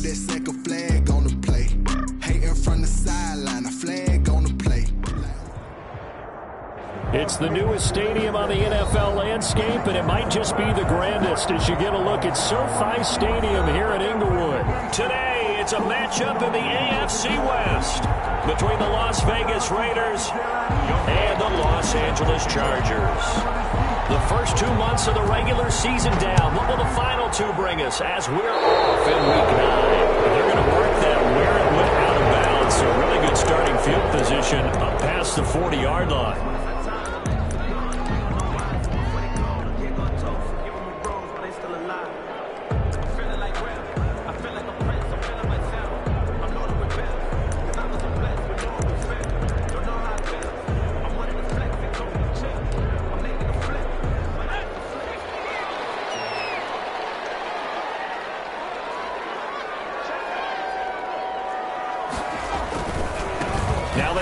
that second flag on the play. Hating from the sideline, a flag on the play. It's the newest stadium on the NFL landscape, and it might just be the grandest as you get a look at SoFi Stadium here in Inglewood. Today, it's a matchup in the AFC West between the Las Vegas Raiders and the Los Angeles Chargers. The first 2 months of the regular season down. What will the final two bring us as we're off in Week 9? They're going to work that where it went out of bounds, so really good starting field position up past the 40-yard line.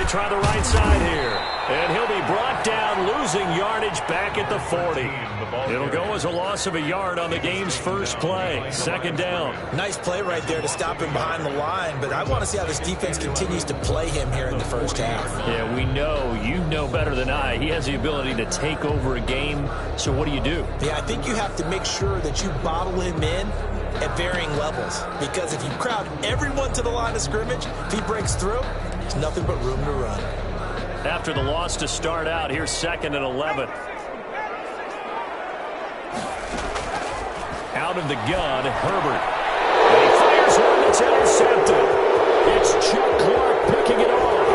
Try the right side here, and he'll be brought down, losing yardage back at the 40. It'll go as a loss of a yard on the game's first play. Second down. Nice play right there to stop him behind the line, but I want to see how this defense continues to play him here in the first half. Yeah, we know, you know better than I, he has the ability to take over a game, so what do you do? Yeah, I think you have to make sure that you bottle him in at varying levels, because if you crowd everyone to the line of scrimmage, if he breaks through, there's nothing but room to run. After the loss to start out, here's 2nd and 11. Out of the gun, Herbert. And he fires one that's intercepted. It's Chuck Clark picking it off.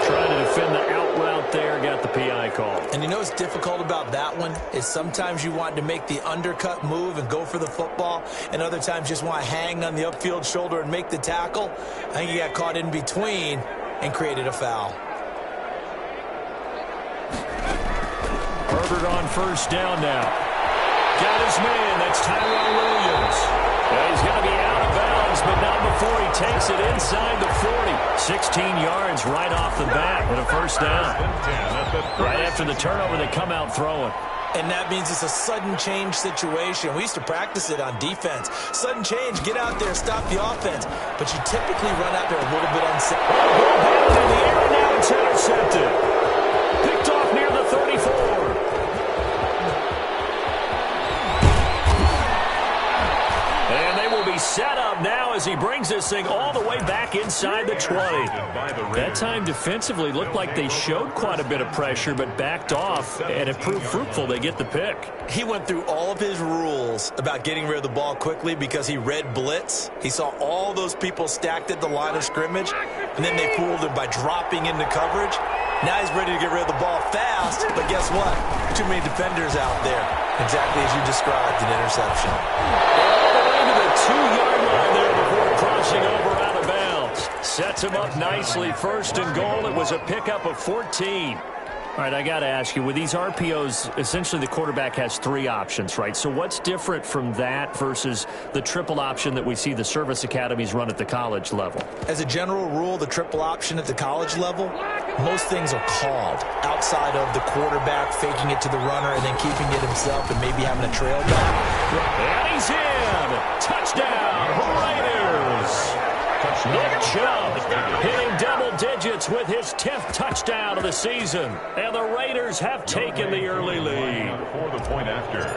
Trying to defend the out route there, got the PI call. And you know what's difficult about that one is sometimes you want to make the undercut move and go for the football, and other times just want to hang on the upfield shoulder and make the tackle. I think he got caught in between and created a foul. Herbert on first down now. Got his man. That's Tyrell Williams. Well, he's going to be out of bounds, but not before he takes it inside the 40. 16 yards right off the bat with a first down. Right after the turnover, they come out throwing. And that means it's a sudden change situation. We used to practice it on defense. Sudden change, get out there, stop the offense. But you typically run out there a little bit unsafe. Ball in the air, now it's intercepted. Picked off near the 34. Set up now as he brings this thing all the way back inside the 20. That time defensively looked like they showed quite a bit of pressure but backed off, and it proved fruitful. They get the pick. He went through all of his rules about getting rid of the ball quickly because he read blitz. He saw all those people stacked at the line of scrimmage, and then they fooled him by dropping into coverage. Now he's ready to get rid of the ball fast, but guess what? Too many defenders out there. Exactly as you described, an interception. The 2-yard line there before crossing over out of bounds. Sets him up nicely. First and goal. It was a pickup of 14. All right, I got to ask you, with these RPOs, essentially the quarterback has 3 options, right? So what's different from that versus the triple option that we see the service academies run at the college level? As a general rule, the triple option at the college level, most things are called outside of the quarterback faking it to the runner and then keeping it himself and maybe having a trail back. And he's in. Touchdown, Raiders. Nick Chubb hitting double digits with his 10th touchdown of the season. And the Raiders have taken the early lead.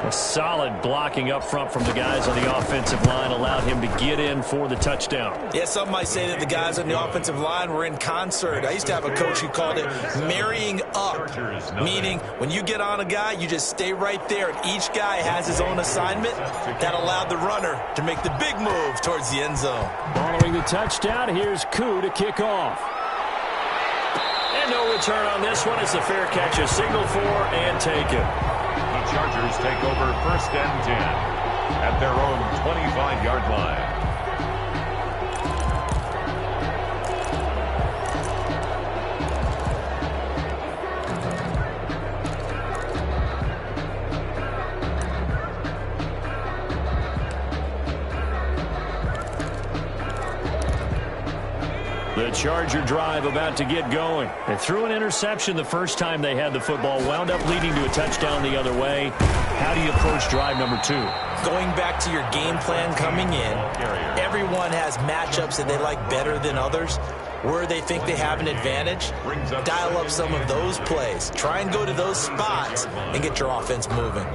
A solid blocking up front from the guys on the offensive line allowed him to get in for the touchdown. Yeah, some might say that the guys on the offensive line were in concert. I used to have a coach who called it marrying up, meaning when you get on a guy, you just stay right there, and each guy has his own assignment. That allowed the runner to make the big move towards the end zone. Following the touchdown, here's Koo to kick off. And no return on this one as the fair catch is signaled for and taken. The Chargers take over 1st and 10 at their own 25-yard line. The Charger drive about to get going. They threw an interception the first time they had the football, wound up leading to a touchdown the other way. How do you approach drive number 2? Going back to your game plan coming in, everyone has matchups that they like better than others. Where they think they have an advantage, dial up some of those plays. Try and go to those spots and get your offense moving.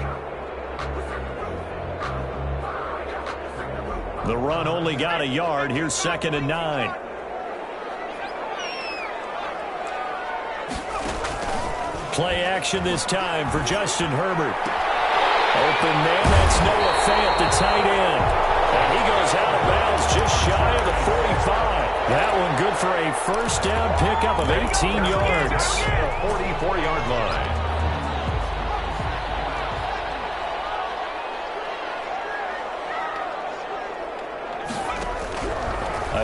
The run only got a yard. Here's 2nd and 9. Play action this time for Justin Herbert. Open man, that's Noah Fant, the tight end. And he goes out of bounds just shy of the 45. That one good for a first down pickup of 18 yards. 44-yard line.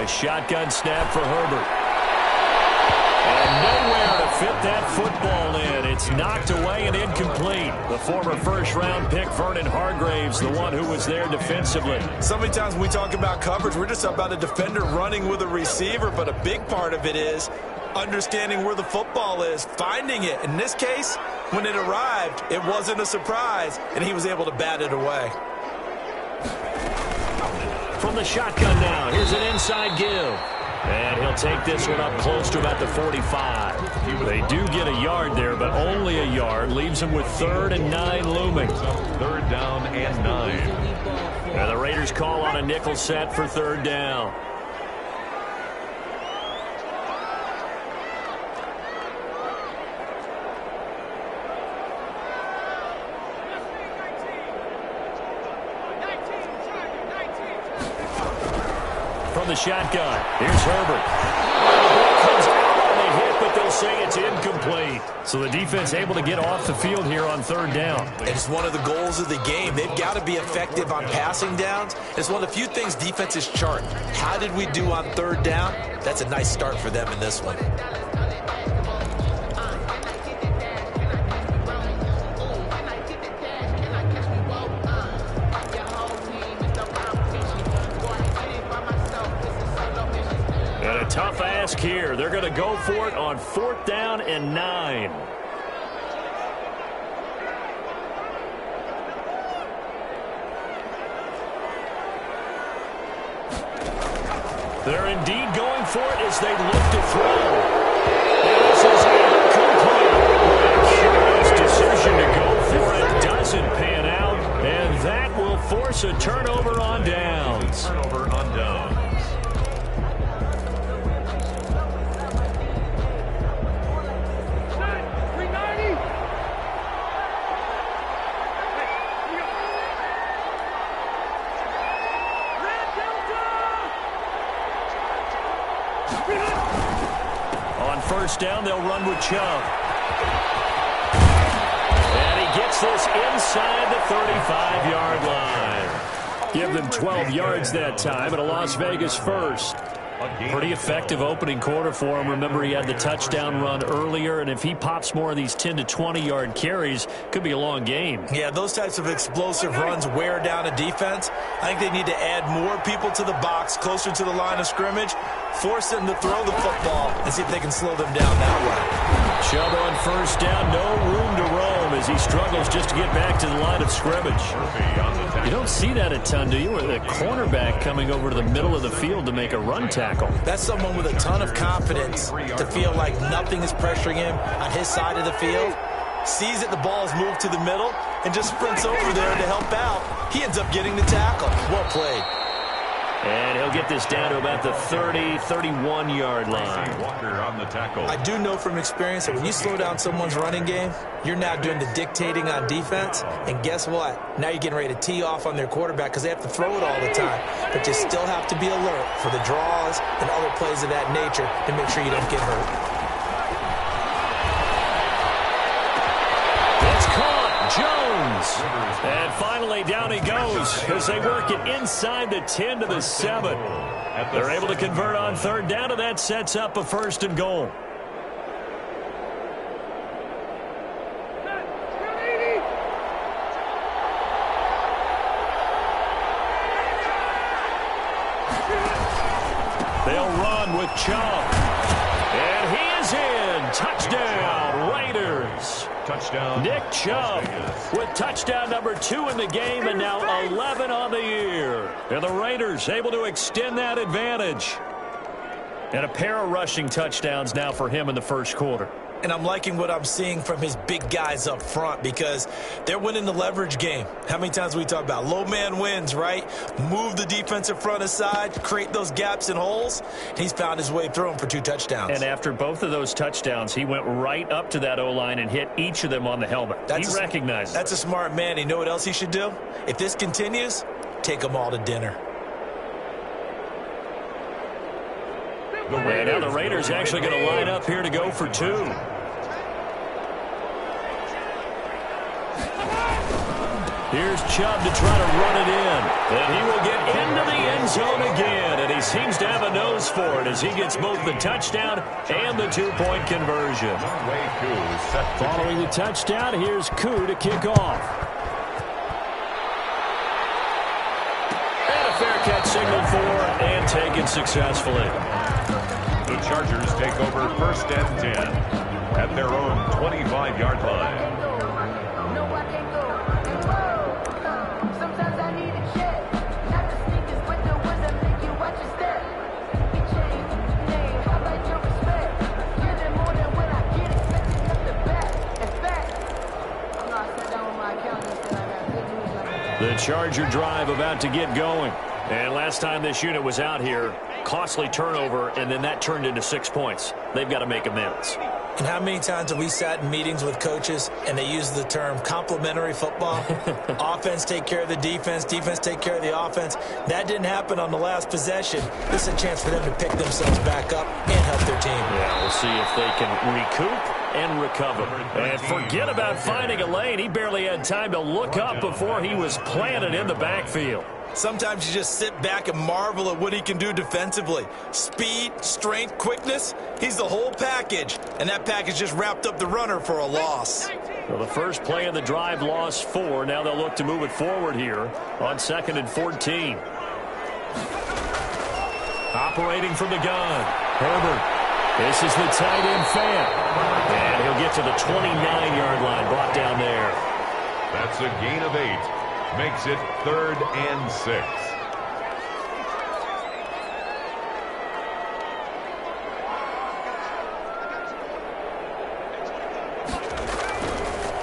A shotgun snap for Herbert. And nowhere to fit that football in. It's knocked away and incomplete. The former first-round pick, Vernon Hargreaves, the one who was there defensively. So many times when we talk about coverage, we're just about a defender running with a receiver, but a big part of it is understanding where the football is, finding it. In this case, when it arrived, it wasn't a surprise, and he was able to bat it away. From the shotgun now, here's an inside give. And he'll take this one up close to about the 45. They do get a yard there, but only a yard. Leaves him with 3rd and 9 looming. 3rd down and 9. And the Raiders call on a nickel set for 3rd down. From the shotgun, here's Herbert. Comes out on the hit, but they'll say it's incomplete. So the defense able to get off the field here on 3rd down. It's one of the goals of the game. They've got to be effective on passing downs. It's one of the few things defenses chart. How did we do on 3rd down? That's a nice start for them in this one. Tough ask here. They're going to go for it on 4th down and 9. They're indeed going for it as they look to throw. And this is incomplete. A curious decision to go for it. Doesn't pan out. And that will force a turnover on downs. Turnover on downs. On 1st down, they'll run with Chubb. And he gets this inside the 35-yard line. Give them 12 yards that time, and a Las Vegas first. Pretty effective opening quarter for him. Remember, he had the touchdown run earlier, and if he pops more of these 10 to 20-yard carries, could be a long game. Yeah, those types of explosive runs wear down a defense. I think they need to add more people to the box, closer to the line of scrimmage, force them to throw the football, and see if they can slow them down that way. Chubb on 1st down, no room to roam as he struggles just to get back to the line of scrimmage. You don't see that a ton, do you? With a cornerback coming over to the middle of the field to make a run tackle. That's someone with a ton of confidence to feel like nothing is pressuring him on his side of the field. Sees that the ball's moved to the middle and just sprints over there to help out. He ends up getting the tackle. Well played. And he'll get this down to about the 30, 31-yard line. Walker on the tackle. I do know from experience that when you slow down someone's running game, you're now doing the dictating on defense. And guess what? Now you're getting ready to tee off on their quarterback because they have to throw it all the time. But you still have to be alert for the draws and other plays of that nature to make sure you don't get hurt. Jones. And finally down he goes as they work it inside the 10 to the 7. They're able to convert on 3rd down, and that sets up a 1st and goal. They'll run with Chubb. And he is in. Touchdown, Raiders. Touchdown. Nick Chubb with touchdown number 2 in the game and now 11 on the year. And the Raiders able to extend that advantage. And a pair of rushing touchdowns now for him in the first quarter. And I'm liking what I'm seeing from his big guys up front because they're winning the leverage game. How many times we talk about low man wins, right? Move the defensive front aside, create those gaps and holes. He's found his way through them for 2 touchdowns. And after both of those touchdowns, he went right up to that O-line and hit each of them on the helmet. He recognized it. That's a smart man. You know what else he should do? If this continues, take them all to dinner. And now the Raiders actually going to line up here to go for 2. Here's Chubb to try to run it in. And he will get into the end zone again. And he seems to have a nose for it as he gets both the touchdown and the 2-point conversion. Following the touchdown, here's Koo to kick off. And a fair catch signaled for and taken successfully. The Chargers take over 1st and 10 at their own 25-yard line. The Charger drive about to get going. And last time this unit was out here, costly turnover, and then that turned into 6 points. They've got to make amends. And how many times have we sat in meetings with coaches and they use the term complementary football? Offense take care of the defense, defense take care of the offense. That didn't happen on the last possession. This is a chance for them to pick themselves back up and help their team. Yeah, we'll see if they can recoup and recover. And forget about finding a lane. He barely had time to look up before he was planted in the backfield. Sometimes you just sit back and marvel at what he can do defensively. Speed, strength, quickness, he's the whole package. And that package just wrapped up the runner for a loss. Well, the first play of the drive lost 4. Now they'll look to move it forward here on 2nd and 14. Operating from the gun, Herbert. This is the tight end fan. And he'll get to the 29-yard line, brought down there. That's a gain of 8. Makes it 3rd and 6.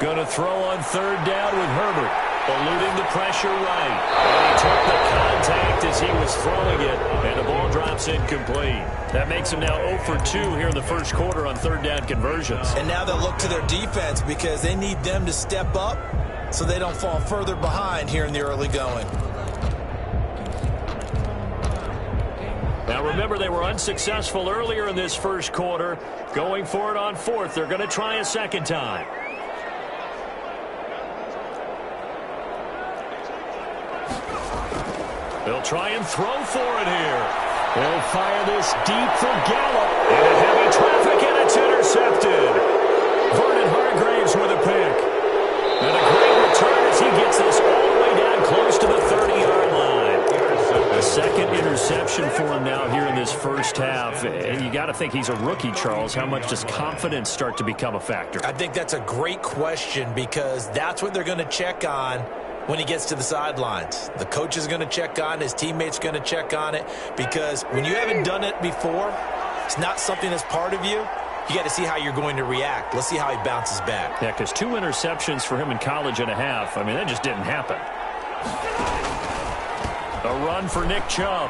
Going to throw on 3rd down with Herbert. Eluding the pressure right. And he took the contact as he was throwing it. And the ball drops incomplete. That makes him now 0 for 2 here in the first quarter on 3rd down conversions. And now they'll look to their defense because they need them to step up so they don't fall further behind here in the early going. Now remember, they were unsuccessful earlier in this first quarter. Going for it on 4th. They're going to try a second time. They'll try and throw for it here. They'll fire this deep for Gallup. And heavy traffic, and it's intercepted. Vernon Hargreaves with a pick. And a great return as he gets this all the way down close to the 30-yard line. The second interception for him now here in this first half. And you got to think he's a rookie, Charles. How much does confidence start to become a factor? I think that's a great question because that's what they're going to check on when he gets to the sidelines. The coach is going to check on it. His teammates going to check on it because when you haven't done it before, it's not something that's part of you. You got to see how you're going to react. Let's see how he bounces back. Yeah, because 2 interceptions for him in college and a half. I mean, that just didn't happen. A run for Nick Chubb.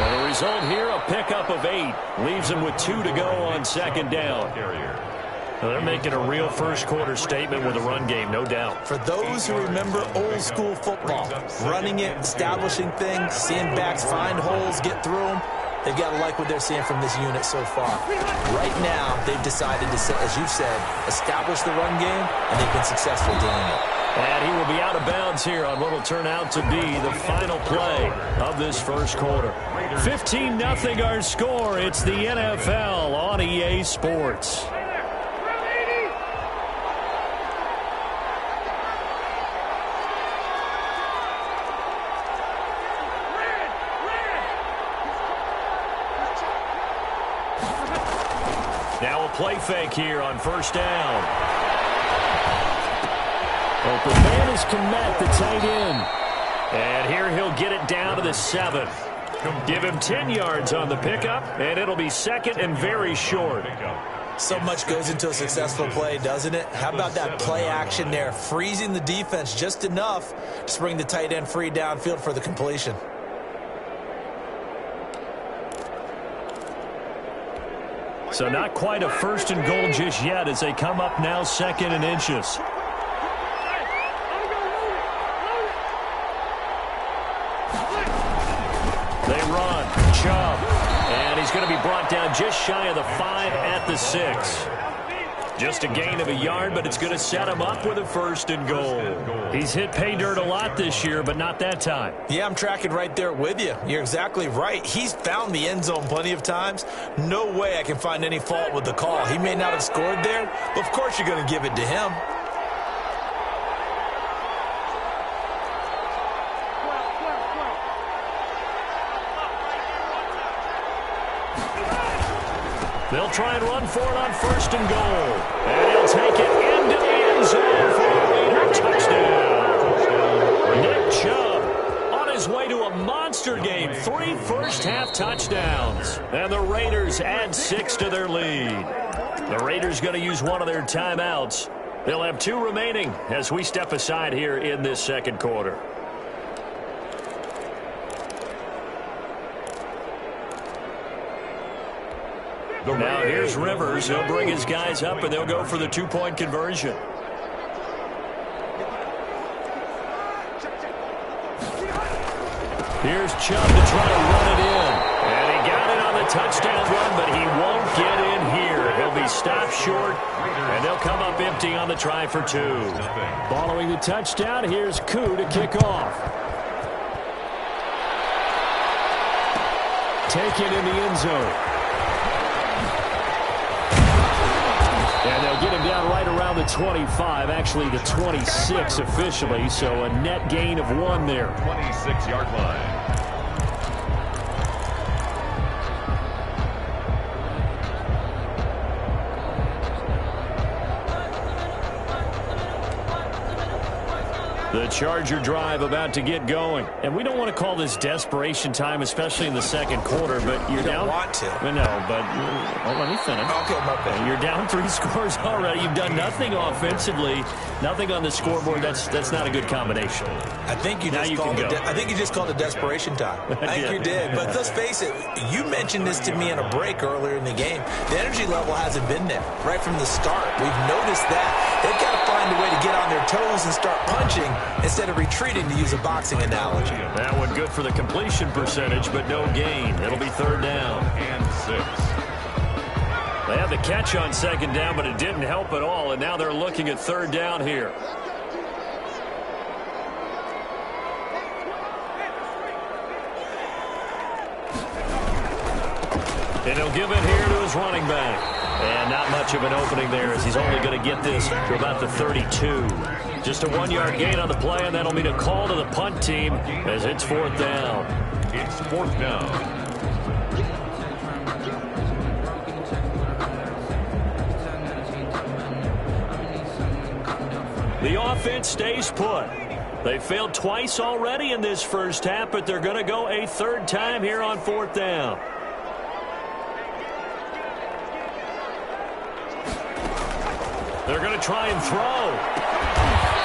And the result here, a pickup of 8. Leaves him with 2 to go on 2nd down. Well, they're making a real first quarter statement with a run game, no doubt. For those who remember old school football, running it, establishing things, seeing backs find holes, get through them, they've got to like what they're seeing from this unit so far. Right now, they've decided to, as you've said, establish the run game, and they've been successful doing it. And he will be out of bounds here on what will turn out to be the final play of this first quarter. 15-0 our score. It's the NFL on EA Sports. play fake here on first down. Open man is Kmet, the tight end. And here he'll get it down to the 7. Give him 10 yards on the pickup, and it'll be second and very short. So much goes into a successful play, doesn't it? How about that play action there? Freezing the defense just enough to bring the tight end free downfield for the completion. So not quite a first and goal just yet as they come up now second and inches. They run. Chubb. And he's going to be brought down just shy of the 5 at the 6. Just a gain of a yard, but it's going to set him up with a first and goal. He's hit pay dirt a lot this year, but not that time. Yeah, I'm tracking right there with you. You're exactly right. He's found the end zone plenty of times. No way I can find any fault with the call. He may not have scored there, but of course you're going to give it to him. They'll try and run for it on first and goal. And he'll take it into the end zone for a Raider touchdown. Nick Chubb on his way to a monster game. 3 first-half touchdowns. And the Raiders add 6 to their lead. The Raiders going to use one of their timeouts. They'll have 2 remaining as we step aside here in this second quarter. Now here's Rivers. He'll bring his guys up, and they'll go for the 2-point conversion. Here's Chubb to try to run it in. And he got it on the touchdown run, but he won't get in here. He'll be stopped short, and they'll come up empty on the try for 2. Following the touchdown, here's Koo to kick off. Taken in the end zone. And they'll get him down right around the 25, actually the 26 officially, so a net gain of 1 there. 26-yard line. The Charger drive about to get going. And we don't want to call this desperation time, especially in the second quarter, but you're down. You don't want to. No, but let me finish. Okay, my bad. You're down 3 scores already. You've done nothing offensively, nothing on the scoreboard. That's not a good combination. I think you just called it desperation time. I think you did. But let's face it, you mentioned this to me in a break earlier in the game. The energy level hasn't been there right from the start. We've noticed that. They've got to find a way to get on their toes and start punching instead of retreating, to use a boxing analogy. That one good for the completion percentage, but no gain. It'll be 3rd down. And 6. They had the catch on 2nd down, but it didn't help at all, and now they're looking at 3rd down here. And he'll give it here to his running back. And not much of an opening there, as he's only going to get this to about the 32. Just a 1-yard gain on the play, and that'll mean a call to the punt team as it's 4th down. It's 4th down. The offense stays put. They failed twice already in this first half, but they're going to go a 3rd time here on 4th down. They're going to try and throw.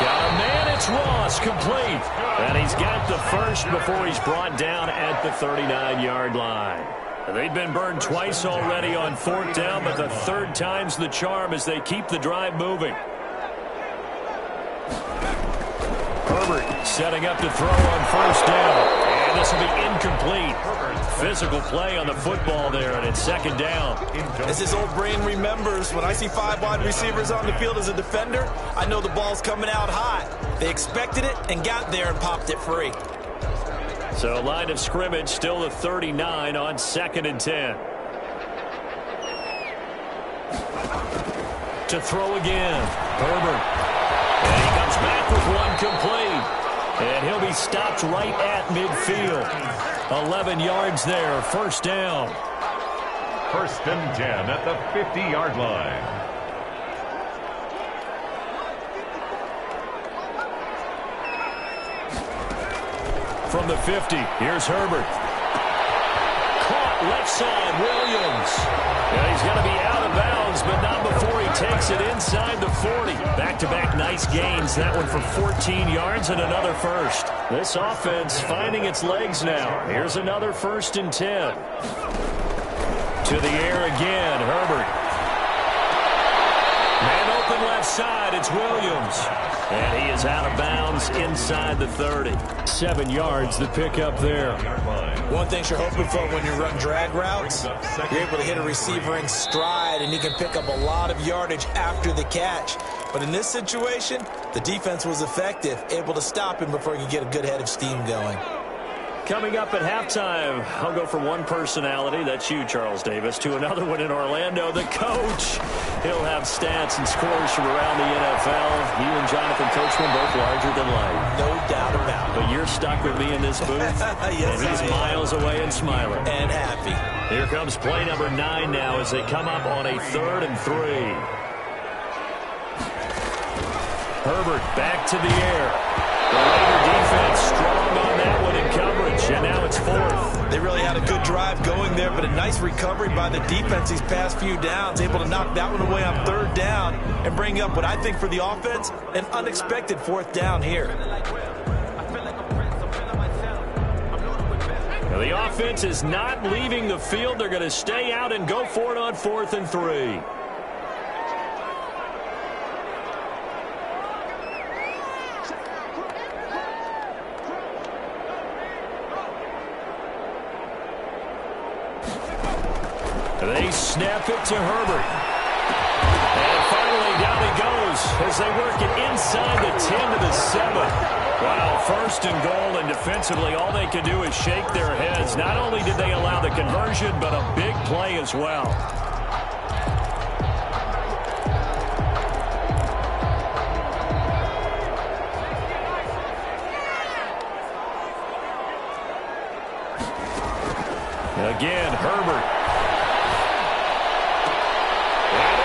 Got a man, it's Ross, complete. And he's got the first before he's brought down at the 39-yard line. They've been burned twice already on 4th down, but the 3rd time's the charm as they keep the drive moving. Herbert setting up to throw on 1st down. And this will be incomplete. Physical play on the football there, and it's 2nd down. As his old brain remembers, when I see 5 wide receivers on the field as a defender, I know the ball's coming out hot. They expected it and got there and popped it free. So line of scrimmage still the 39 on 2nd and 10. To throw again. Herbert. And he comes back with one complete. And he'll be stopped right at midfield. 11 yards there, 1st down. First and 10 at the 50-yard line. From the 50, here's Herbert. Caught left side, Williams. Yeah, he's going to be out of bounds, but not before he takes it inside the 40. Back-to-back nice gains. That one for 14 yards and another first. This offense finding its legs now. Here's another 1st and 10. To the air again, Herbert. Man open left side, it's Williams. And he is out of bounds inside the 30. 7 yards, the pickup there. One thing you're hoping for when you run drag routes, you're able to hit a receiver in stride, and he can pick up a lot of yardage after the catch. But in this situation, the defense was effective, able to stop him before he could get a good head of steam going. Coming up at halftime, I'll go from one personality, that's you, Charles Davis, to another one in Orlando, the coach. He'll have stats and scores from around the NFL. You and Jonathan Coachman both larger than life. No doubt about it. But you're stuck with me in this booth, yes, and he's miles away and smiling. And happy. Here comes play number 9 now as they come up on a 3rd and 3. Herbert back to the air. The Raider defense strong on that one in coverage, and now it's 4th. They really had a good drive going there, but a nice recovery by the defense these past few downs, able to knock that one away on 3rd down and bring up what I think for the offense, an unexpected 4th down here. Now the offense is not leaving the field. They're going to stay out and go for it on 4th and 3. They snap it to Herbert. And finally down he goes as they work it inside the 10 to the 7. Wow, 1st and goal, and defensively all they can do is shake their heads. Not only did they allow the conversion, but a big play as well. Again, Herbert.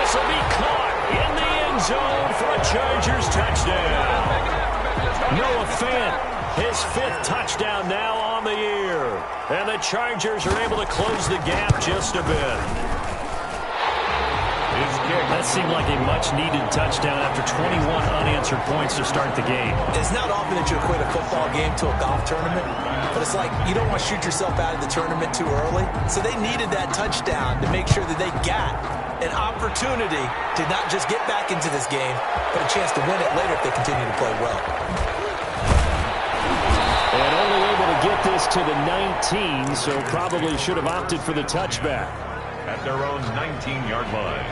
This will be caught in the end zone for a Chargers touchdown. Noah Fant, his 5th touchdown now on the year. And the Chargers are able to close the gap just a bit. That seemed like a much-needed touchdown after 21 unanswered points to start the game. It's not often that you equate a football game to a golf tournament, but it's like you don't want to shoot yourself out of the tournament too early. So they needed that touchdown to make sure that they got an opportunity to not just get back into this game, but a chance to win it later if they continue to play well. And only able to get this to the 19, so probably should have opted for the touchback. At their own 19-yard line.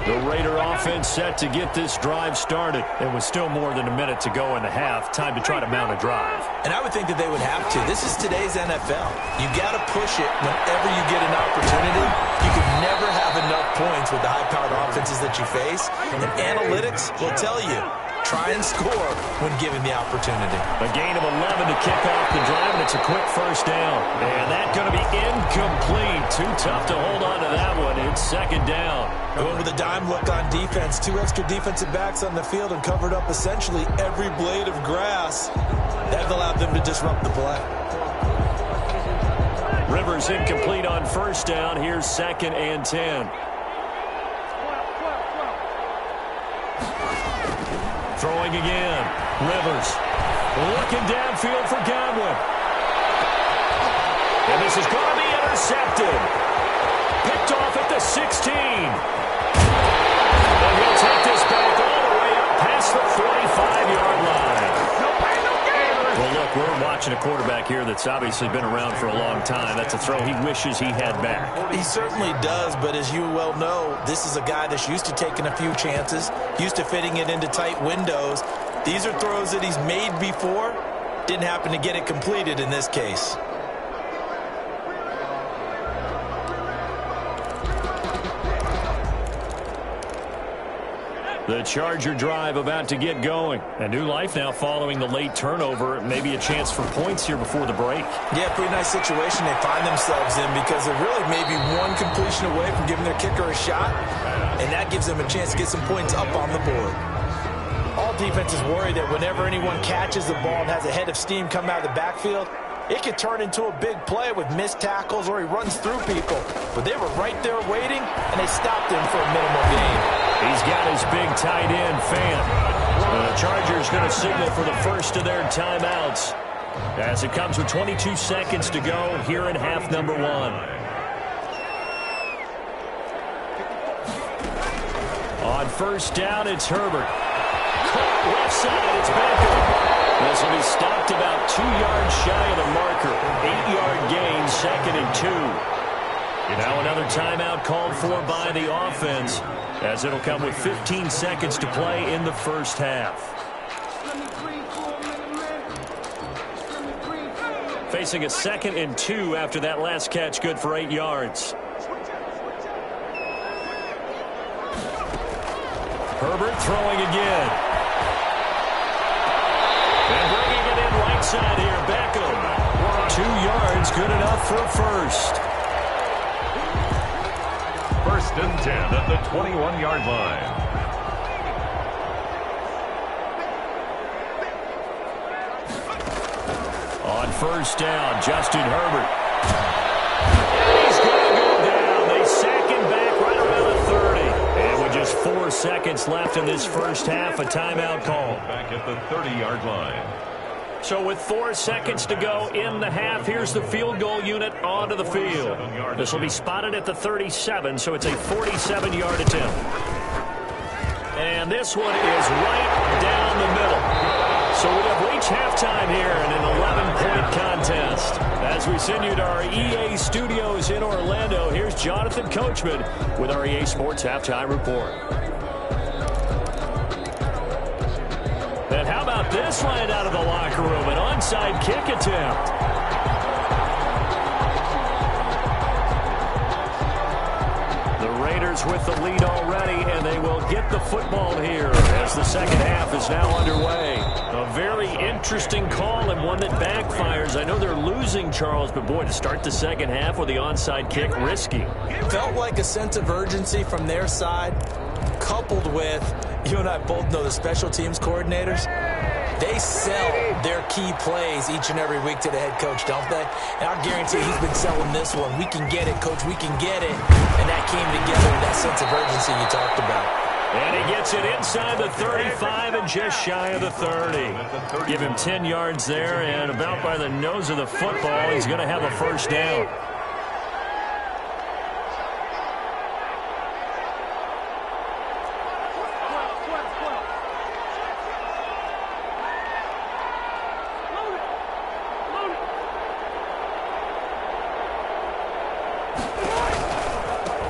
The Raider offense set to get this drive started. It was still more than a minute to go in the half. Time to try to mount a drive. And I would think that they would have to. This is today's NFL. You got to push it whenever you get an opportunity. You can never have enough points with the high-powered offenses that you face. And analytics will tell you, try and score when given the opportunity. A gain of 11 to kick off the drive, and it's a quick 1st down. And that's going to be incomplete. Too tough to hold on to that one. It's 2nd down. Going with a dime look on defense. 2 extra defensive backs on the field and covered up essentially every blade of grass. That allowed them to disrupt the play. Rivers incomplete on 1st down. Here's 2nd and 10. Throwing again. Rivers looking downfield for Godwin. And this is going to be intercepted. Picked off at the 16. And he'll take this back all the way up past the 45-yard line. Well, look, we're watching a quarterback here that's obviously been around for a long time. That's a throw he wishes he had back. He certainly does, but as you well know, this is a guy that's used to taking a few chances, used to fitting it into tight windows. These are throws that he's made before. Didn't happen to get it completed in this case. The Charger drive about to get going. A new life now following the late turnover. Maybe a chance for points here before the break. Yeah, pretty nice situation they find themselves in because they're really maybe one completion away from giving their kicker a shot, and that gives them a chance to get some points up on the board. All defenses worry that whenever anyone catches the ball and has a head of steam come out of the backfield, it could turn into a big play with missed tackles or he runs through people. But they were right there waiting, and they stopped him for a minimal gain. He's got his big tight end, Fan. The Chargers going to signal for the first of their timeouts as it comes with 22 seconds to go here in half number 1. On first down, it's Herbert. Left side, it's Beckham. This will be stopped about 2 yards shy of the marker. 8-yard gain, 2nd and 2. Now another timeout called for by the offense, as it'll come with 15 seconds to play in the first half. Facing a 2nd and 2 after that last catch, good for 8 yards. Herbert throwing again. And bringing it in right side here, Beckham. 2 yards, good enough for a first. First and 10 at the 21-yard line. On first down, Justin Herbert. And he's going to go down. They sack him back right around the 30. And with just 4 seconds left in this first half, a timeout call. Back at the 30-yard line. So with 4 seconds to go in the half, here's the field goal unit onto the field. This will be spotted at the 37, so it's a 47-yard attempt. And this one is right down the middle. So we have reached halftime here in an 11-point contest. As we send you to our EA studios in Orlando, here's Jonathan Coachman with our EA Sports Halftime Report. And how about this line out of the locker room? An onside kick attempt. The Raiders with the lead already, and they will get the football here as the second half is now underway. A very interesting call and one that backfires. I know they're losing, Charles, but boy, to start the second half with the onside kick, risky. Felt like a sense of urgency from their side, coupled with, you and I both know the special teams coordinators, they sell their key plays each and every week to the head coach, don't they? And I guarantee he's been selling this one. We can get it, coach, we can get it. And that came together with that sense of urgency you talked about. And he gets it inside the 35 and just shy of the 30. Give him 10 yards there, and about by the nose of the football, he's going to have a first down.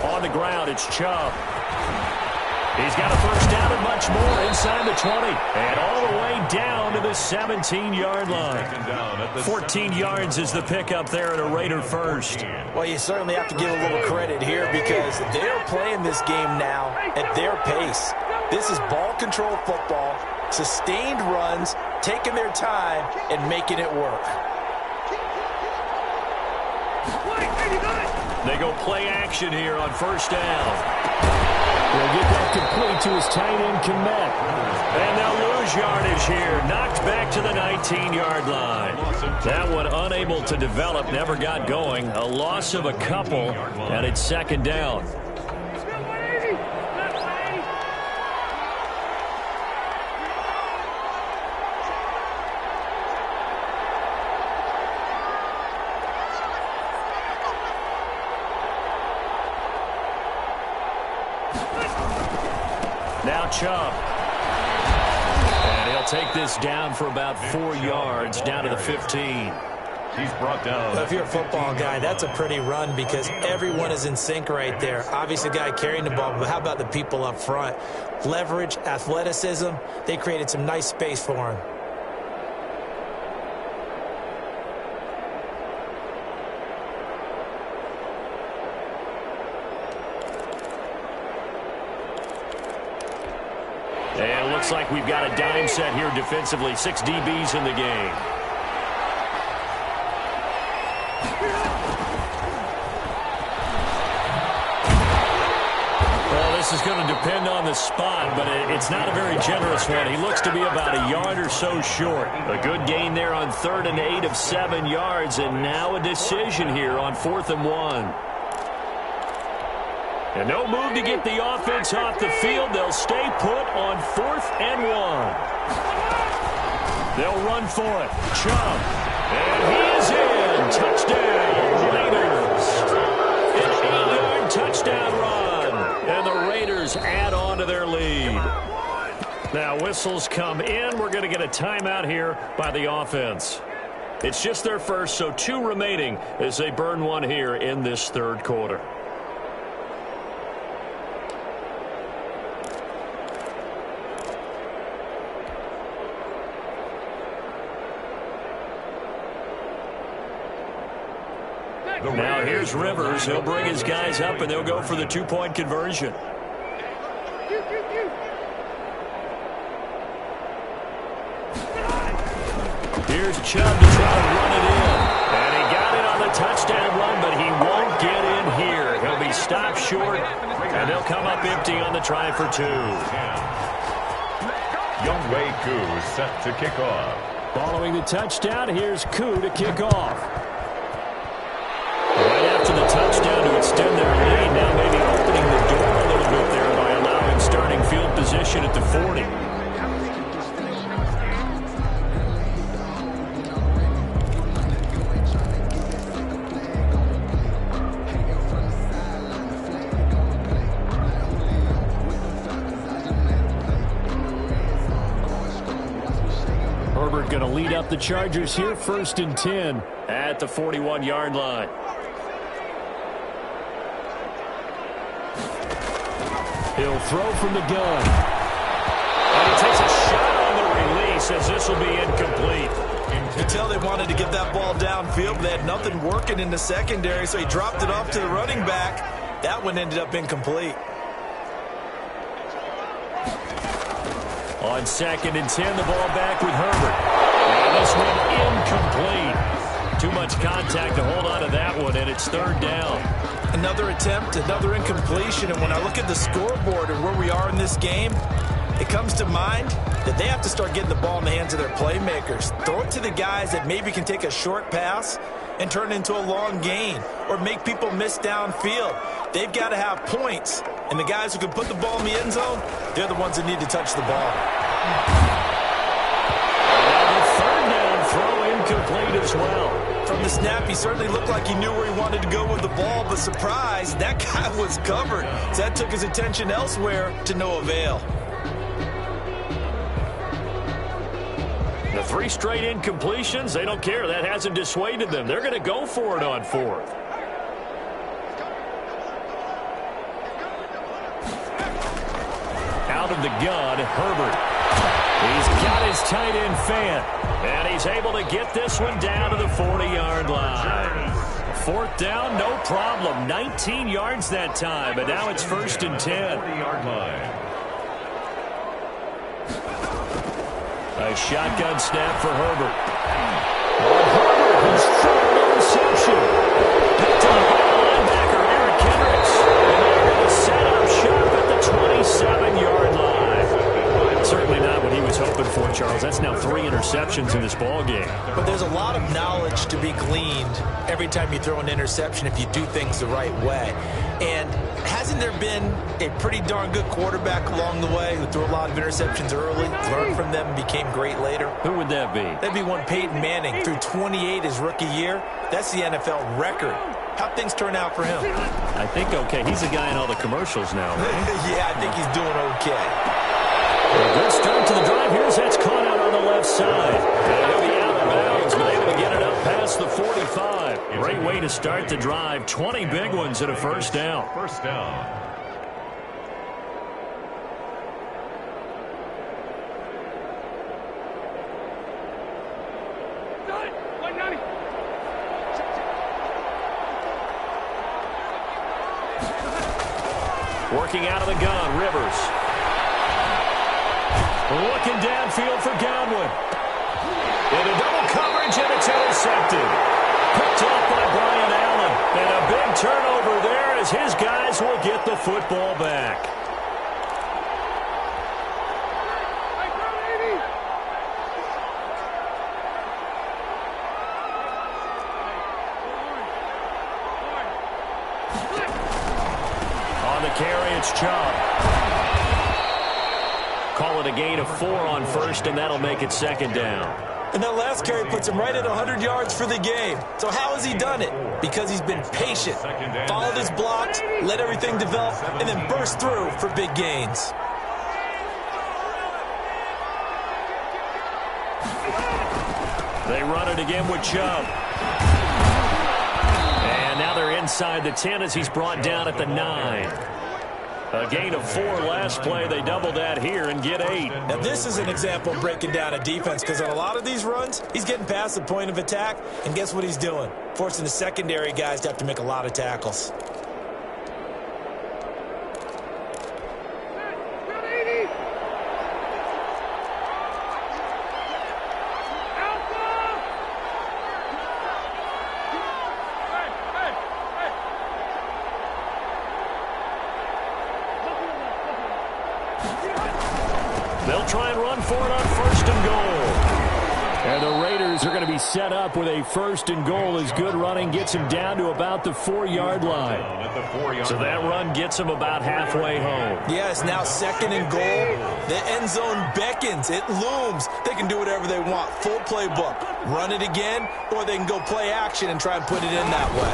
On the ground, it's Chubb. He's got a first down and much more inside the 20. And all the way down to the 17-yard line. 14 yards is the pickup there at a Raider first. Well, you certainly have to give a little credit here because they're playing this game now at their pace. This is ball control football, sustained runs, taking their time, and making it work. They go play action here on first down. They'll get that complete to his tight end, Komet. And they'll lose yardage here. Knocked back to the 19-yard line. That one unable to develop, never got going. A loss of a couple, and it's second down. Now Chubb. And he'll take this down for about 4 yards, down to the 15. He's brought down. If you're a football guy, that's a pretty run because everyone is in sync right there. Obviously, the guy carrying the ball, but how about the people up front? Leverage, athleticism, they created some nice space for him. looks like we've got a dime set here defensively. 6 DBs in the game. This is going to depend on the spot, but it's not a very generous one. He looks to be about a yard or so short. A good gain there on 3rd and 8 of 7 yards, and now a decision here on 4th and 1. And no move to get the offense off the field. They'll stay put on 4th and 1. They'll run for it. Chubb. And he is in. Touchdown, Raiders. An 8-yard touchdown run. And the Raiders add on to their lead. Now whistles come in. We're going to get a timeout here by the offense. It's just their first, so 2 remaining as they burn one here in this 3rd quarter. Now here's Rivers. He'll bring his guys up, and they'll go for the 2-point conversion. Here's Chubb to try to run it in. And he got it on the touchdown run, but he won't get in here. He'll be stopped short, and they'll come up empty on the try for 2. Younghoe Koo set to kick off. Following the touchdown, here's Koo to kick off. Right after the touchdown to extend their lead, now maybe opening the door a little bit there by allowing starting field position at the 40. Herbert going to lead up the Chargers here, 1st and 10 at the 41-yard line. He'll throw from the gun. And he takes a shot on the release as this will be incomplete. You can tell they wanted to get that ball downfield, but they had nothing working in the secondary, so he dropped it off to the running back. That one ended up incomplete. On 2nd and 10, the ball back with Herbert. And this one incomplete. Too much contact to hold on to that one, and it's 3rd down. Another attempt, another incompletion, and when I look at the scoreboard and where we are in this game, it comes to mind that they have to start getting the ball in the hands of their playmakers. Throw it to the guys that maybe can take a short pass and turn it into a long gain or make people miss downfield. They've got to have points, and the guys who can put the ball in the end zone, they're the ones that need to touch the ball. And the 3rd down throw incomplete as well. From the snap, he certainly looked like he knew where he wanted to go with the ball, but surprise, that guy was covered. So that took his attention elsewhere to no avail. The 3 straight incompletions, they don't care. That hasn't dissuaded them. They're going to go for it on 4th. Out of the gun, Herbert. He's got his tight end fan, and he's able to get this one down to the 40-yard line. 4th down, no problem. 19 yards that time, but now it's 1st and 10. 40-yard line. A shotgun snap for Herbert. Herbert, who's thrown interception. Picked up by the linebacker, Eric Kendricks. And they're going to set up shop at the 27-yard line. Certainly not what he was hoping for, Charles. That's now 3 interceptions in this ball game. But there's a lot of knowledge to be gleaned every time you throw an interception if you do things the right way. And hasn't there been a pretty darn good quarterback along the way who threw a lot of interceptions early, learned from them, and became great later? Who would that be? That'd be one Peyton Manning. Threw 28 his rookie year. That's the NFL record. How'd things turn out for him? I think okay. He's the guy in all the commercials now, right? Yeah, I think he's doing okay. A good start to the drive. Here's that's caught out on the left side. And he'll be out of bounds, but able to get it up past the 45. Great way to start the drive. 20 big ones and a 1st down. 1st down. Working out of the gun, Rivers. Looking downfield for Godwin. In a double coverage, and it's intercepted. Picked off by Brian Allen. And a big turnover there as his guys will get the football back. On the carry, it's Chubb. Call it a gain of 4 on first, and that'll make it second down. And that last carry puts him right at 100 yards for the game. So how has he done it? Because he's been patient, followed his blocks, let everything develop, and then burst through for big gains. They run it again with Chubb. And now they're inside the 10 as he's brought down at the 9. A gain of 4 last play. They double that here and get 8. Now this is an example of breaking down a defense, because on a lot of these runs, he's getting past the point of attack, and guess what he's doing? Forcing the secondary guys to have to make a lot of tackles. They'll try and run for it on first and goal. And the Raiders are going to be set up with a first and goal as good running gets him down to about the 4-yard line. So that run gets him about halfway home. Yes, now second and goal. The end zone beckons. It looms. They can do whatever they want. Full playbook. Run it again, or they can go play action and try and put it in that way.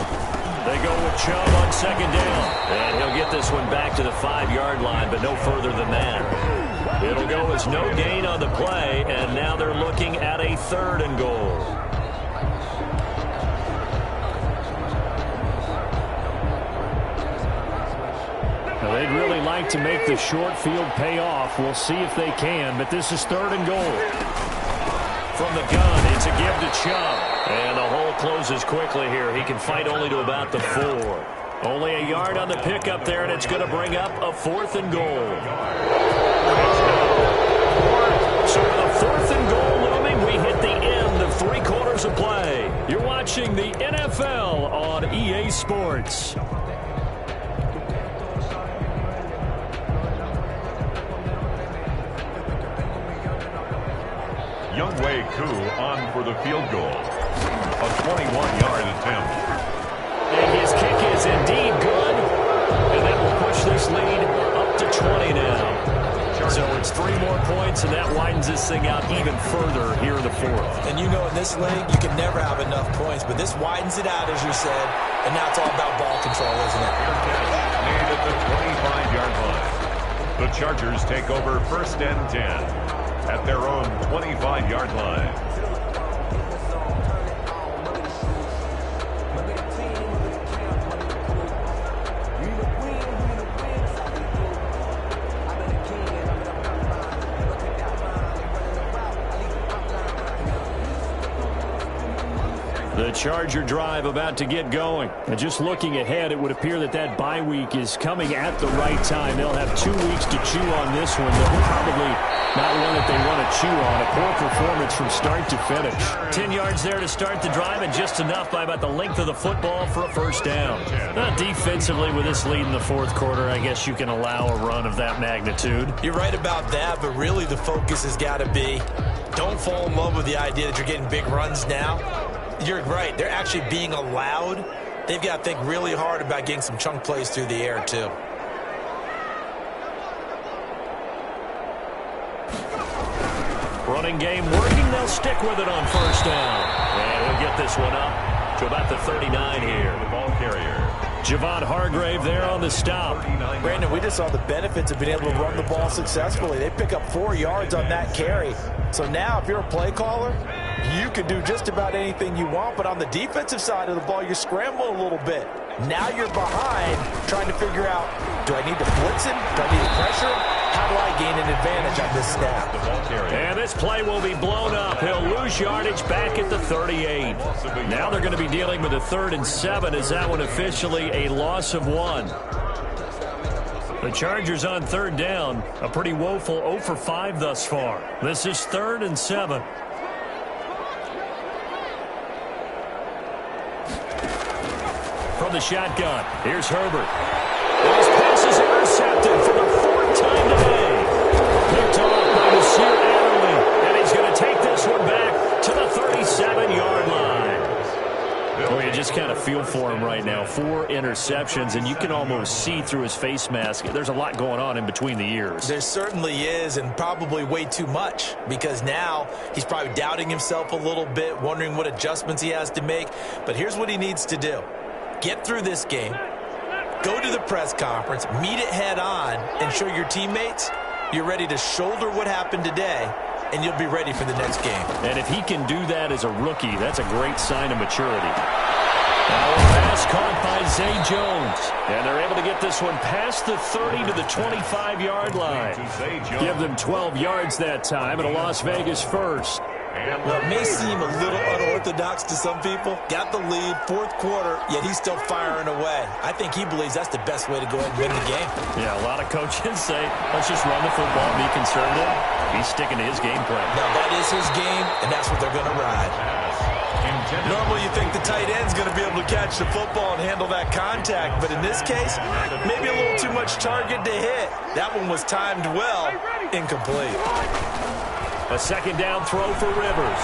They go with Chubb on second down. And he'll get this one back to the 5-yard line, but no further than that. It'll go as no gain on the play, and now they're looking at a third and goal. Now they'd really like to make the short field pay off. We'll see if they can, but this is third and goal. From the gun, it's a give to Chubb. And the hole closes quickly here. He can fight only to about the 4. Only a yard on the pickup there, and it's going to bring up a 4th and goal. So with a 4th and goal looming, we hit the end of 3 quarters of play. You're watching the NFL on EA Sports. Younghoe Koo on for the field goal. A 21-yard attempt. And his kick is indeed good. And that will push this lead up to 20 now. So it's 3 more points, and that widens this thing out even further here in the 4th. And you know, in this league, you can never have enough points, but this widens it out, as you said, and now it's all about ball control, isn't it? Made at the 25-yard line. The Chargers take over first and 10 at their own 25-yard line. The Charger drive about to get going. And just looking ahead, it would appear that that bye week is coming at the right time. They'll have 2 weeks to chew on this one. They'll probably not one that they want to chew on. A poor performance from start to finish. 10 yards there to start the drive, and just enough by about the length of the football for a first down. Defensively, with this lead in the 4th quarter, I guess you can allow a run of that magnitude. You're right about that, but really the focus has got to be, don't fall in love with the idea that you're getting big runs now. You're right. They're actually being allowed. They've got to think really hard about getting some chunk plays through the air, too. Running game working. They'll stick with it on first down. And he'll get this one up to about the 39 here. The ball carrier. Javon Hargrave there on the stop. Brandon, we just saw the benefits of being able to run the ball successfully. They pick up 4 yards on that carry. So now, if you're a play caller, you can do just about anything you want, but on the defensive side of the ball, you're scrambling a little bit. Now you're behind, trying to figure out, do I need to blitz him? Do I need to pressure him? How do I gain an advantage on this snap? And this play will be blown up. He'll lose yardage back at the 38. Now they're going to be dealing with a 3rd and 7. Is that one officially a loss of 1? The Chargers on third down. A pretty woeful 0 for 5 thus far. This is 3rd and 7. From the shotgun, here's Herbert. His pass is intercepted for the 4th time today. Picked off by Nasir Adderley, and he's going to take this one back to the 37-yard line. Well, you just kind of feel for him right now. 4 interceptions, and you can almost see through his face mask. There's a lot going on in between the ears. There certainly is, and probably way too much, because now he's probably doubting himself a little bit, wondering what adjustments he has to make. But here's what he needs to do. Get through this game, go to the press conference, meet it head on, and show your teammates you're ready to shoulder what happened today, and you'll be ready for the next game. And if he can do that as a rookie, that's a great sign of maturity. Now a pass caught by Zay Jones. And they're able to get this one past the 30 to the 25-yard line. Give them 12 yards that time, and a Las Vegas first. Well, it may seem a little unorthodox to some people. Got the lead, 4th quarter, yet he's still firing away. I think he believes that's the best way to go ahead and win the game. Yeah, a lot of coaches say, let's just run the football, be conservative. He's sticking to his game plan. Now, that is his game, and that's what they're going to ride. Normally, you think the tight end's going to be able to catch the football and handle that contact, but in this case, maybe a little too much target to hit. That one was timed well, incomplete. A 2nd down throw for Rivers.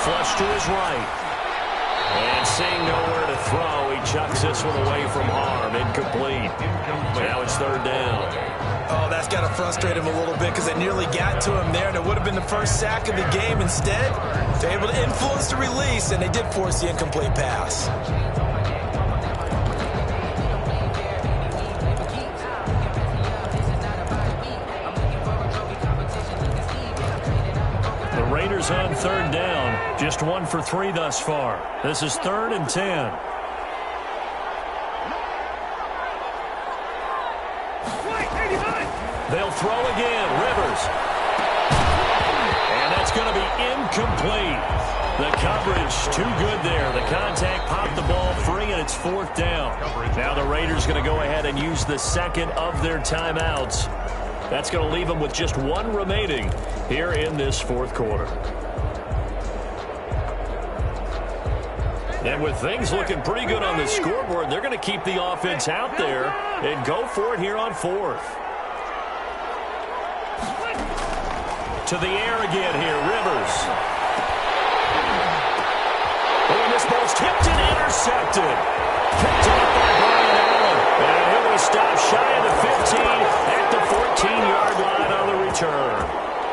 Flush to his right. And seeing nowhere to throw, he chucks this one away from harm. Incomplete. Now it's 3rd down. Oh, that's got to frustrate him a little bit because they nearly got to him there, and it would have been the first sack of the game. Instead, they're able to influence the release, and they did force the incomplete pass. Raiders on 3rd down. Just 1 for 3 thus far. This is 3rd and 10. They'll throw again. Rivers. And that's going to be incomplete. The coverage too good there. The contact popped the ball free, and it's 4th down. Now the Raiders going to go ahead and use the 2nd of their timeouts. That's going to leave them with just 1 remaining here in this 4th quarter. And with things looking pretty good on the scoreboard, they're going to keep the offense out there and go for it here on 4th. To the air again here, Rivers. Oh, and this ball's tipped and intercepted. Picked off by Brian Allen. And he'll be stopped shy of the 15 at the 14-yard line on the return.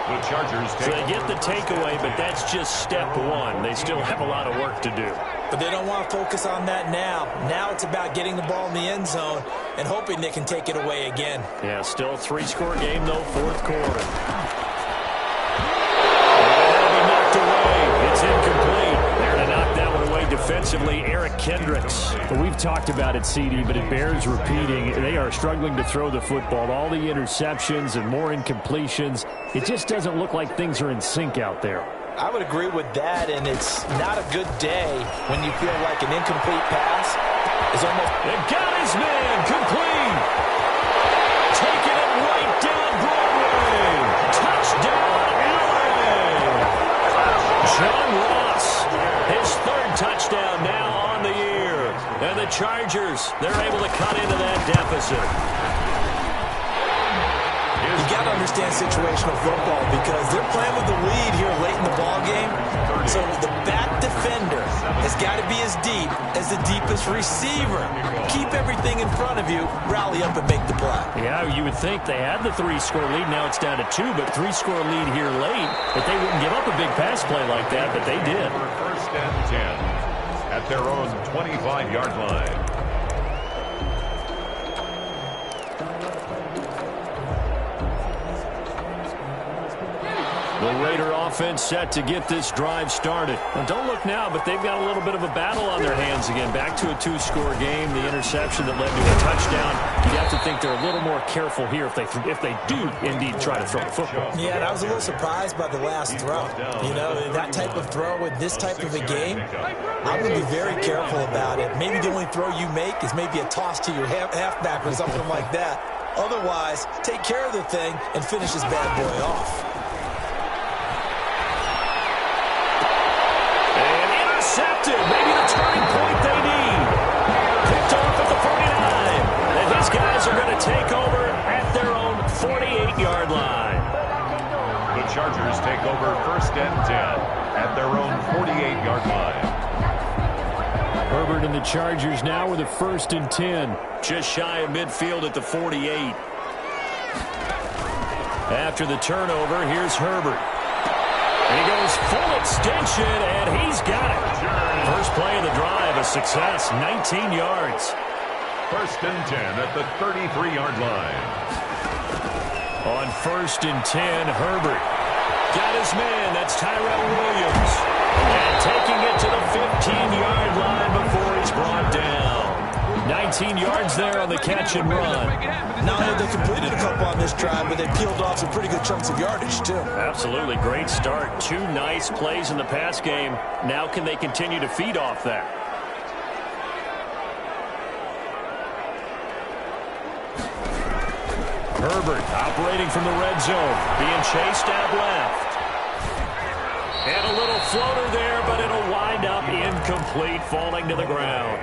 The Chargers So they get the takeaway, but that's just step 1. They still have a lot of work to do. But they don't want to focus on that now. Now it's about getting the ball in the end zone and hoping they can take it away again. Yeah, still a 3-score game, though, 4th quarter. It's incomplete. There to knock that one away defensively, Eric Kendricks. Well, we've talked about it, CD, but it bears repeating. They are struggling to throw the football. All the interceptions and more incompletions. It just doesn't look like things are in sync out there. I would agree with that, and it's not a good day when you feel like an incomplete pass is almost... They got his man complete. Taking it right down Broadway. Touchdown, Allen. John Ross, his 3rd touchdown now on the year. And the Chargers, they're able to cut into that deficit. You got to understand situational football because they're playing with the lead here late in the ball game. So the back defender has got to be as deep as the deepest receiver. Keep everything in front of you, rally up and make the play. Yeah, you would think they had the 3-score lead. Now it's down to 2, but 3-score lead here late. But they wouldn't give up a big pass play like that, but they did. 1st and 10 at their own 25-yard line. The Raider offense set to get this drive started. Well, don't look now, but they've got a little bit of a battle on their hands again. Back to a 2-score game. The interception that led to a touchdown. You have to think they're a little more careful here if they do indeed try to throw the football. Yeah, and I was a little surprised by the last throw. You know, that type of throw in this type of a game, I'm going to be very careful about it. Maybe the only throw you make is maybe a toss to your halfback or something like that. Otherwise, take care of the thing and finish this bad boy off. Intercepted, maybe the turning point they need. Picked off at the 49. And these guys are going to take over at their own 48-yard line. The Chargers take over 1st and 10 at their own 48-yard line. Herbert and the Chargers now with a 1st and 10. Just shy of midfield at the 48. After the turnover, here's Herbert. He goes full extension, and he's got it. First play of the drive, a success, 19 yards. 1st and 10 at the 33-yard line. On 1st and 10, Herbert got his man. That's Tyrell Williams. And taking it to the 15-yard line before he's brought down. 19 yards there on the catch and run. Now they completed a couple on this drive, but they peeled off some pretty good chunks of yardage, too. Absolutely. Great start. 2 nice plays in the pass game. Now can they continue to feed off that? Herbert operating from the red zone. Being chased out left. And a little floater there, but it'll wind up incomplete, falling to the ground.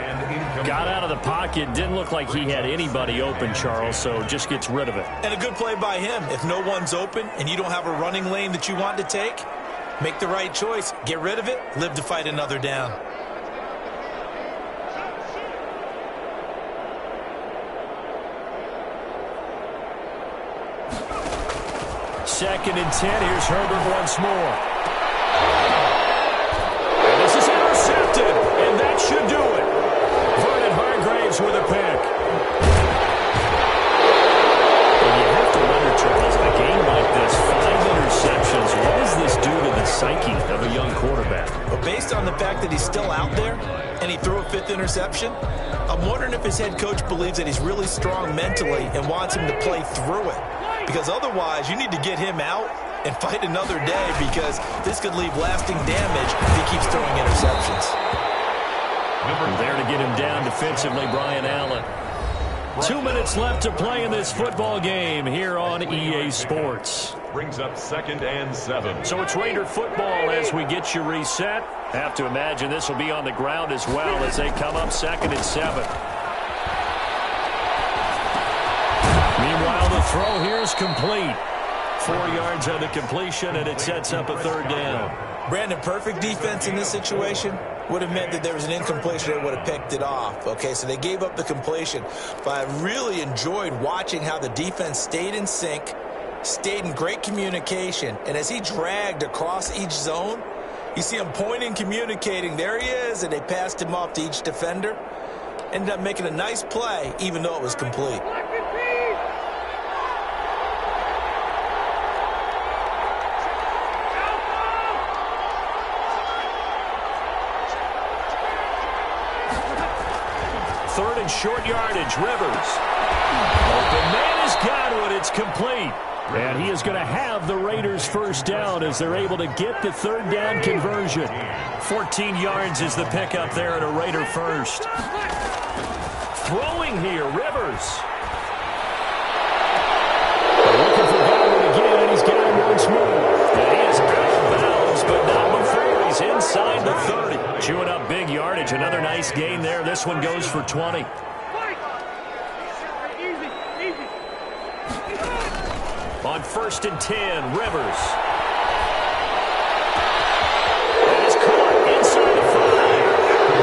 Got out of the pocket. Didn't look like he had anybody open, Charles, so just gets rid of it. And a good play by him. If no one's open and you don't have a running lane that you want to take, make the right choice. Get rid of it. Live to fight another down. Second and 10. Here's Herbert once more. And this is intercepted, and that should do it. Vernon Hargreaves with a pick. And you have to wonder, Charles, a game like this, 5 interceptions, what does this do to the psyche of a young quarterback? But based on the fact that he's still out there and he threw a 5th interception, I'm wondering if his head coach believes that he's really strong mentally and wants him to play through it. Because otherwise, you need to get him out and fight another day, because this could leave lasting damage if he keeps throwing interceptions. There to get him down defensively, Brian Allen. 2 minutes left to play in this football game here on EA Sports. Brings up 2nd and 7. So it's Raider football as we get you reset. Have to imagine this will be on the ground as well as they come up 2nd and 7. Meanwhile, the throw here is complete. 4 yards on the completion, and it sets up a 3rd down. Brandon, perfect defense in this situation would have meant that there was an incompletion that would have picked it off. Okay, so they gave up the completion. But I really enjoyed watching how the defense stayed in sync, stayed in great communication. And as he dragged across each zone, you see him pointing, communicating. There he is, and they passed him off to each defender. Ended up making a nice play, even though it was complete. Third and short yardage, Rivers. Open man is Godwin. It's complete. And he is going to have the Raiders' first down as they're able to get the 3rd down conversion. 14 yards is the pickup there at a Raider first. Throwing here, Rivers. Looking for Godwin again, and he's got him once more. And he is out of bounds, but not before he's inside the 30. Chewing up big yardage. Another nice gain there. This one goes for 20. On 1st and 10, Rivers. And it's caught inside the 5.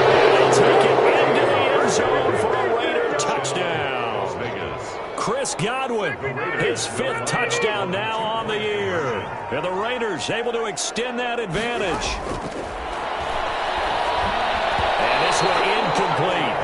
And they'll take it into the end zone for a Raider touchdown. Chris Godwin, his 5th touchdown now on the year. And the Raiders able to extend that advantage. And this one incomplete.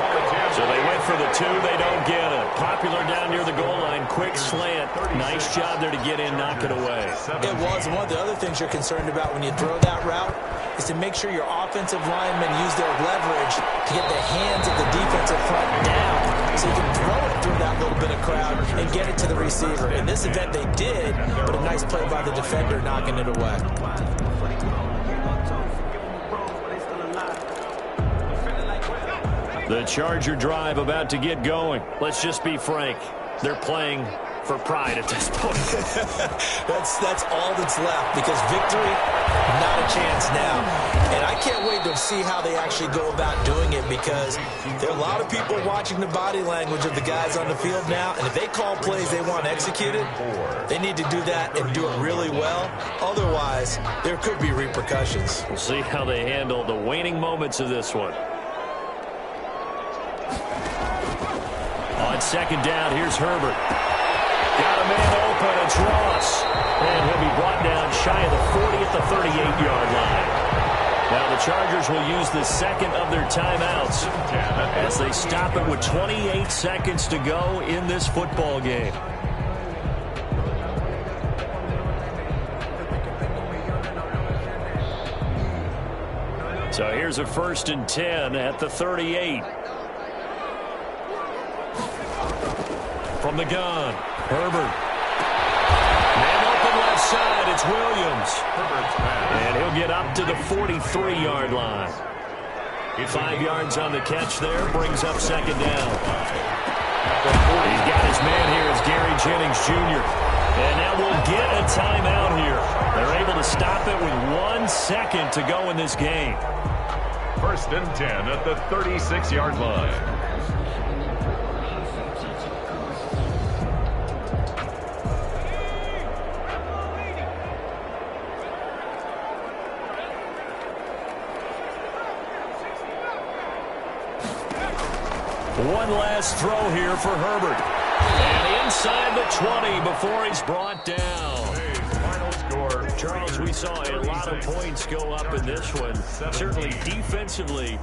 So they went for the 2, they don't get it. Popular down near the goal line, quick slant. Nice job there to get in, knock it away. It was. One of the other things you're concerned about when you throw that route is to make sure your offensive linemen use their leverage to get the hands of the defensive front down so you can throw it through that little bit of crowd and get it to the receiver. In this event, they did, but a nice play by the defender knocking it away. The Charger drive about to get going. Let's just be frank. They're playing for pride at this point. that's all that's left, because victory, not a chance now. And I can't wait to see how they actually go about doing it, because there are a lot of people watching the body language of the guys on the field now, and if they call plays they want executed, they need to do that and do it really well. Otherwise, there could be repercussions. We'll see how they handle the waning moments of this one. On second down, here's Herbert. Got a man open, it's Ross. And he'll be brought down shy of the 40 at the 38-yard line. Now the Chargers will use the second of their timeouts as they stop it with 28 seconds to go in this football game. So here's a 1st and 10 at the 38. From the gun, Herbert. Man open left side, it's Williams. And he'll get up to the 43-yard line. 5 yards on the catch there, brings up second down. He's got his man here, it's Gary Jennings Jr. And now we'll get a timeout here. They're able to stop it with 1 second to go in this game. 1st and 10 at the 36-yard line. One last throw here for Herbert. And inside the 20 before he's brought down. Final score. Charles, we saw a lot of points go up in this one. Certainly defensively,